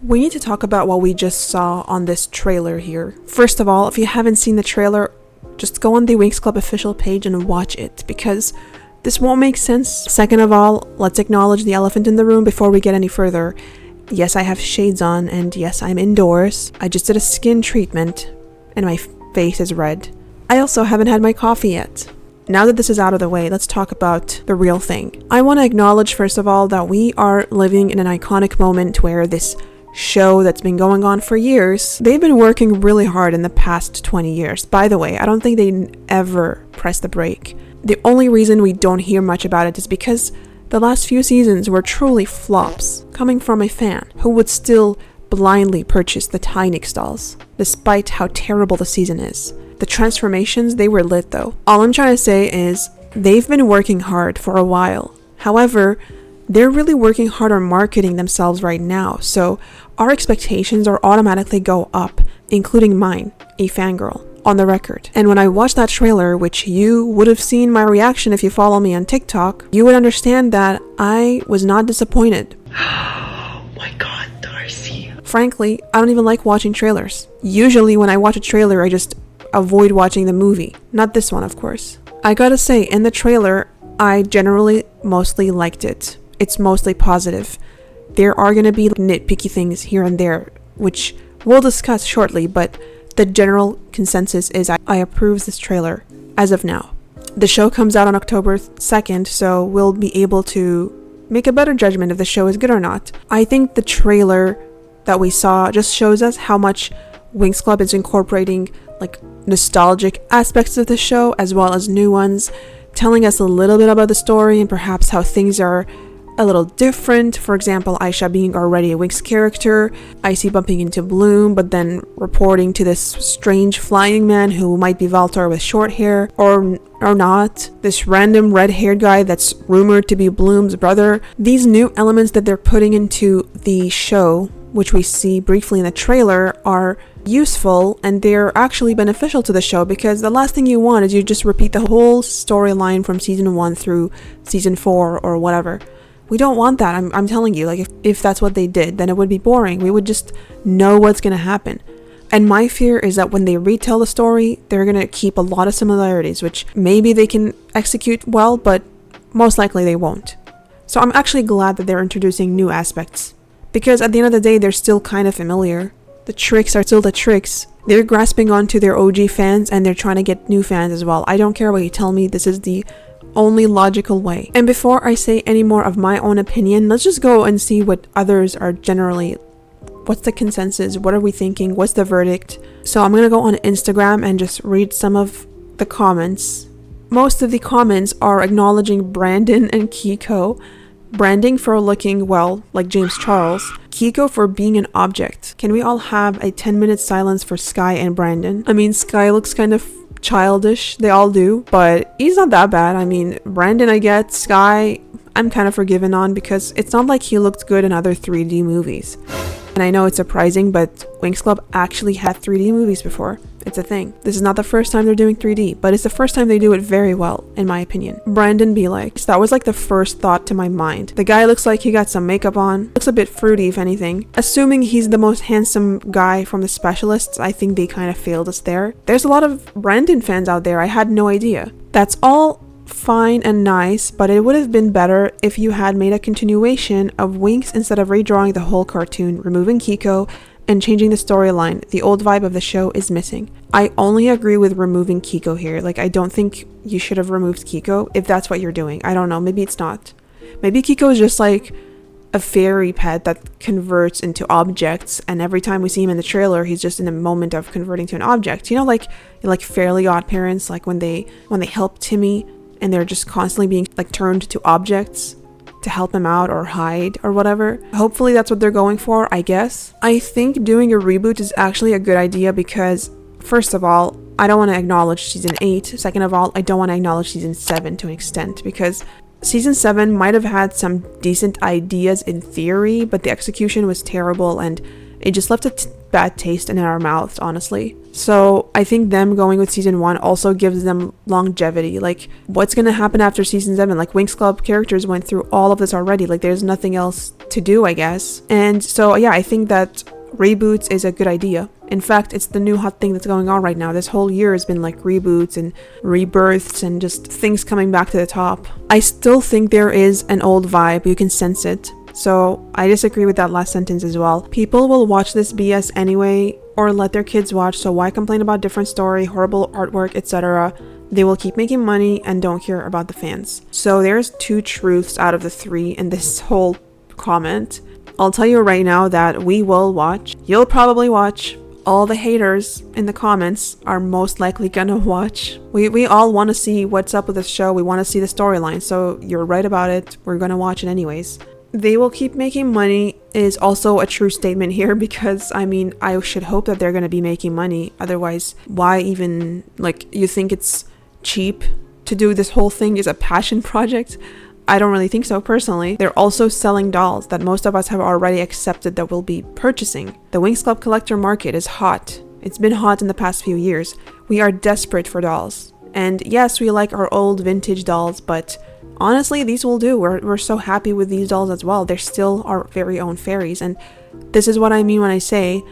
We need to talk about what we just saw on this trailer here. First of all, if you haven't seen the trailer, just go on the Winx Club official page and watch it, because this won't make sense. Second of all, let's acknowledge the elephant in the room before we get any further. Yes, I have shades on, and yes, I'm indoors. I just did a skin treatment, and my face is red. I also haven't had my coffee yet. Now that this is out of the way, let's talk about the real thing. I want to acknowledge, first of all, that we are living in an iconic moment where this show that's been going on for years, they've been working really hard in the past 20 years. By the way, I don't think they ever press the brake. The only reason we don't hear much about it is because the last few seasons were truly flops, coming from a fan who would still blindly purchase the tiny stalls, despite how terrible the season is. The transformations, they were lit though. All I'm trying to say is, they've been working hard for a while. However, they're really working hard on marketing themselves right now, so our expectations are automatically go up, including mine, a fangirl, on the record. And when I watched that trailer, which you would have seen my reaction if you follow me on TikTok, you would understand that I was not disappointed. Oh my god, Darcy. Frankly, I don't even like watching trailers. Usually when I watch a trailer, I just avoid watching the movie. Not this one, of course. I gotta say, in the trailer, I generally mostly liked it. It's mostly positive. There are going to be nitpicky things here and there, which we'll discuss shortly, but the general consensus is I approve this trailer as of now. The show comes out on October 2nd, so we'll be able to make a better judgment if the show is good or not. I think the trailer that we saw just shows us how much Winx Club is incorporating like nostalgic aspects of the show as well as new ones, telling us a little bit about the story and perhaps how things are a little different. For example, Aisha being already a Winx character, Icy bumping into Bloom, but then reporting to this strange flying man who might be Valtor with short hair, or not. This random red-haired guy that's rumored to be Bloom's brother. These new elements that they're putting into the show, which we see briefly in the trailer, are useful and they're actually beneficial to the show, because the last thing you want is you just repeat the whole storyline from season 1 through season 4 or whatever. We don't want that. I'm telling you, like if that's what they did, then it would be boring. We would just know what's going to happen. And my fear is that when they retell the story, they're going to keep a lot of similarities, which maybe they can execute well, but most likely they won't. So I'm actually glad that they're introducing new aspects, because at the end of the day, they're still kind of familiar. The tricks are still the tricks. They're grasping onto their OG fans and they're trying to get new fans as well. I don't care what you tell me, this is the only logical way. And before I say any more of my own opinion, let's just go and see what others are generally, what's the consensus, what are we thinking, what's the verdict. So I'm gonna go on Instagram and just read some of the comments. Most of the comments are acknowledging Brandon and Kiko. Branding for looking, well, like James Charles. Kiko for being an object. Can we all have a 10-minute silence for Sky and Brandon? I mean, Sky looks kind of childish, they all do, but he's not that bad. I mean, Brandon I get, Sky I'm kind of forgiven on, because it's not like he looked good in other 3D movies. And I know it's surprising, but Winx Club actually had 3D movies before. It's a thing. This is not the first time they're doing 3D, but it's the first time they do it very well, in my opinion. Brandon be like, that was like the first thought to my mind. The guy looks like he got some makeup on. Looks a bit fruity, if anything. Assuming he's the most handsome guy from the specialists, I think they kind of failed us there. There's a lot of Brandon fans out there. I had no idea. That's all fine and nice, but it would have been better if you had made a continuation of Winx instead of redrawing the whole cartoon, removing Kiko, and changing the storyline. The old vibe of the show is missing. I only agree with removing Kiko here. Like, I don't think you should have removed Kiko if that's what you're doing. I don't know, maybe it's not. Maybe Kiko is just like a fairy pet that converts into objects, and every time we see him in the trailer, he's just in a moment of converting to an object. You know, like Fairly Odd Parents, like when they help Timmy and they're just constantly being like turned to objects to help him out or hide or whatever. Hopefully that's what they're going for, I guess. I think doing a reboot is actually a good idea because, first of all, I don't want to acknowledge season 8. Second of all, I don't want to acknowledge season 7 to an extent, because season 7 might have had some decent ideas in theory, but the execution was terrible and it just left a bad taste in our mouths, honestly. So I think them going with season 1 also gives them longevity. Like, what's going to happen after season 7? Like, Winx Club characters went through all of this already. Like, there's nothing else to do, I guess. And so, yeah, I think that reboots is a good idea. In fact, it's the new hot thing that's going on right now. This whole year has been like reboots and rebirths and just things coming back to the top. I still think there is an old vibe. You can sense it. So I disagree with that last sentence as well. People will watch this BS anyway or let their kids watch, so why complain about different story, horrible artwork, etc.? They will keep making money and don't care about the fans. So there's 2 truths out of the 3 in this whole comment. I'll tell you right now that we will watch. You'll probably watch. All the haters in the comments are most likely gonna watch. We all want to see what's up with this show. We want to see the storyline. So you're right about it. We're gonna watch it anyways. They will keep making money is also a true statement here, because I mean, I should hope that they're gonna be making money. Otherwise, why even, like, you think it's cheap to do this whole thing is a passion project? I don't really think so personally. They're also selling dolls that most of us have already accepted that we'll be purchasing. The Winx Club collector market is hot. It's been hot in the past few years. We are desperate for dolls. And yes, we like our old vintage dolls, but honestly, these will do. We're so happy with these dolls as well. They're still our very own fairies. And this is what I mean when I say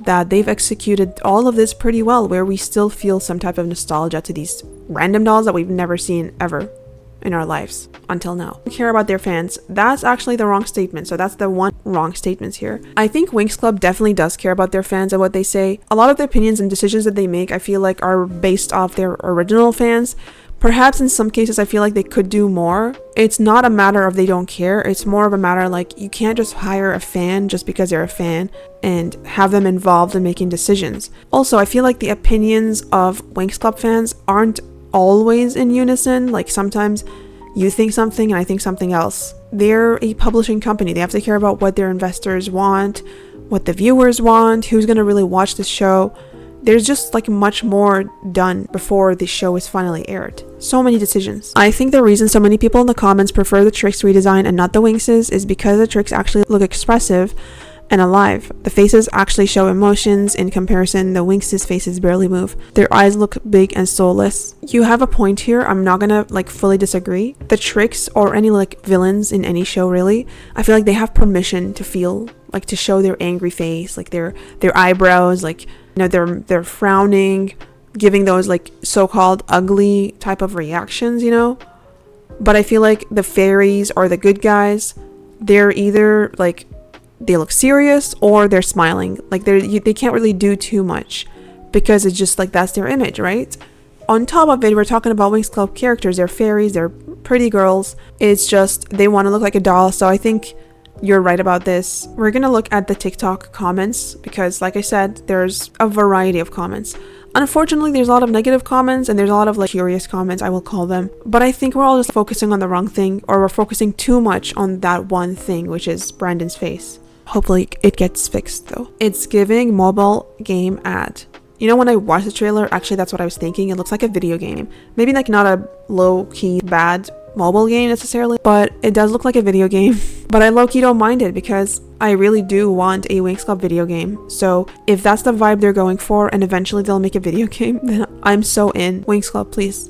that they've executed all of this pretty well, where we still feel some type of nostalgia to these random dolls that we've never seen ever in our lives until now. Care about their fans. That's actually the wrong statement. So that's the one wrong statement here. I think Winx Club definitely does care about their fans and what they say. A lot of their opinions and decisions that they make, I feel like, are based off their original fans. Perhaps in some cases I feel like they could do more. It's not a matter of they don't care. It's more of a matter like you can't just hire a fan just because they're a fan and have them involved in making decisions. Also, I feel like the opinions of Winx Club fans aren't always in unison. Like, sometimes you think something and I think something else. They're a publishing company. They have to care about what their investors want, what the viewers want, who's going to really watch the show. There's just like much more done before the show is finally aired. So many decisions. I think the reason so many people in the comments prefer the Trix redesign and not the Winx's is because the Trix actually look expressive and alive. The faces actually show emotions. In comparison, the Winx's faces barely move. Their eyes look big and soulless. You have a point here. I'm not gonna like fully disagree. The Trix, or any like villains in any show really, I feel like they have permission to feel, like, to show their angry face, like their eyebrows, like, you know, they're frowning, giving those like so-called ugly type of reactions, you know. But I feel like the fairies or the good guys, they're either like they look serious or they're smiling. Like they can't really do too much because it's just like that's their image, right? On top of it, we're talking about Winx Club characters. They're fairies, they're pretty girls. It's just they want to look like a doll. So I think you're right about this. We're gonna look at the TikTok comments because, like I said, there's a variety of comments. Unfortunately, there's a lot of negative comments and there's a lot of like curious comments, I will call them. But I think we're all just focusing on the wrong thing, or we're focusing too much on that one thing, which is Brandon's face. Hopefully it gets fixed though. It's giving mobile game ad. You know, when I watched the trailer, actually that's what I was thinking. It looks like a video game. Maybe like not a low-key bad mobile game necessarily, but it does look like a video game. But I low-key don't mind it because I really do want a Winx Club video game. So if that's the vibe they're going for and eventually they'll make a video game, then I'm so in. Winx Club, please.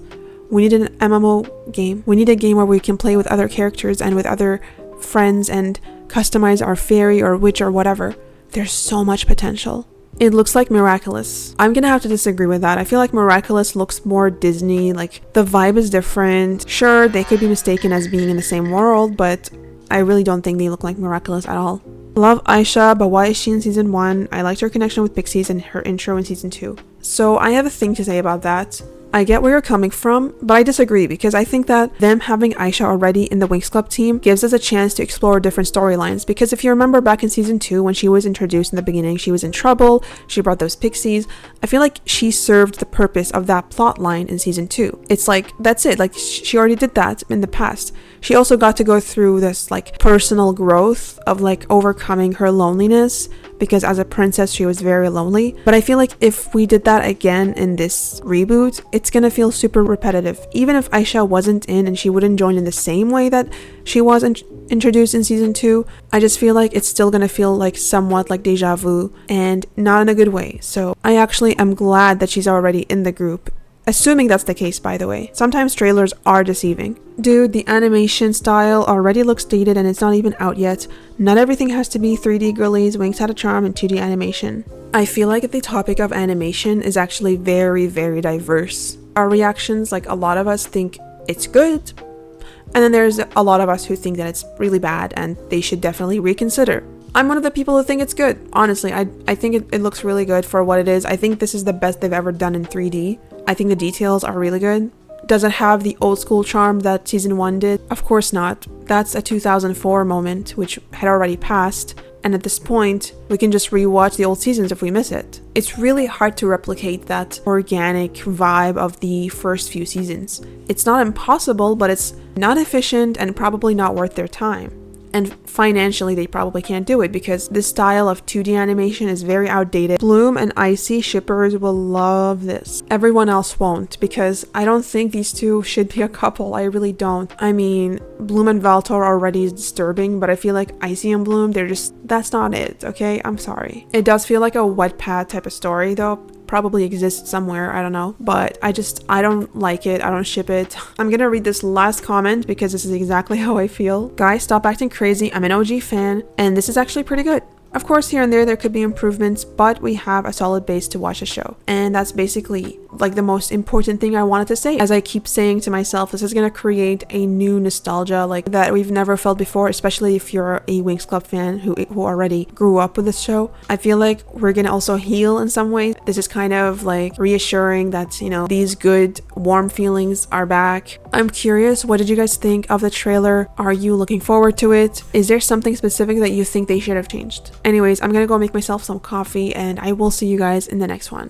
We need an MMO game. We need a game where we can play with other characters and with other friends and customize our fairy or witch or whatever. There's so much potential. It looks like Miraculous. I'm gonna have to disagree with that. I feel like Miraculous looks more Disney, like the vibe is different. Sure, they could be mistaken as being in the same world, but I really don't think they look like Miraculous at all. Love Aisha, but why is she in season 1? I liked her connection with Pixies and her intro in season 2. So I have a thing to say about that. I get where you're coming from, but I disagree because I think that them having Aisha already in the Winx Club team gives us a chance to explore different storylines. Because if you remember back in season 2 when she was introduced in the beginning, she was in trouble, she brought those pixies. I feel like she served the purpose of that plot line in season 2. It's like, that's it, like she already did that in the past. She also got to go through this like personal growth of like overcoming her loneliness because as a princess she was very lonely. But I feel like if we did that again in this reboot, it's gonna feel super repetitive. Even if Aisha wasn't in and she wouldn't join in the same way that she was introduced in season 2, I just feel like it's still gonna feel like somewhat like deja vu, and not in a good way. So I actually am glad that she's already in the group. Assuming that's the case, by the way. Sometimes trailers are deceiving. Dude, the animation style already looks dated and it's not even out yet. Not everything has to be 3D girlies. Winx had a charm in 2D animation. I feel like the topic of animation is actually very, very diverse. Our reactions, like a lot of us think it's good, and then there's a lot of us who think that it's really bad and they should definitely reconsider. I'm one of the people who think it's good. Honestly, I think it looks really good for what it is. I think this is the best they've ever done in 3D. I think the details are really good. Does it have the old school charm that season 1 did? Of course not. That's a 2004 moment, which had already passed. And at this point, we can just rewatch the old seasons if we miss it. It's really hard to replicate that organic vibe of the first few seasons. It's not impossible, but it's not efficient and probably not worth their time. And financially, they probably can't do it because this style of 2D animation is very outdated. Bloom and Icy shippers will love this. Everyone else won't, because I don't think these two should be a couple. I really don't. I mean, Bloom and Valtor already is disturbing, but I feel like Icy and Bloom, that's not it, okay? I'm sorry. It does feel like a Wattpad type of story though. Probably exists somewhere, I don't know, but I don't like it. I don't ship it. I'm gonna read this last comment because this is exactly how I feel. Guys, stop acting crazy. I'm an OG fan and this is actually pretty good. Of course, here and there could be improvements, but we have a solid base to watch a show. And that's basically like the most important thing I wanted to say. As I keep saying to myself, this is going to create a new nostalgia like that we've never felt before, especially if you're a Winx Club fan who already grew up with this show. I feel like we're going to also heal in some ways. This is kind of like reassuring that, you know, these good, warm feelings are back. I'm curious, what did you guys think of the trailer? Are you looking forward to it? Is there something specific that you think they should have changed? Anyways, I'm gonna go make myself some coffee and I will see you guys in the next one.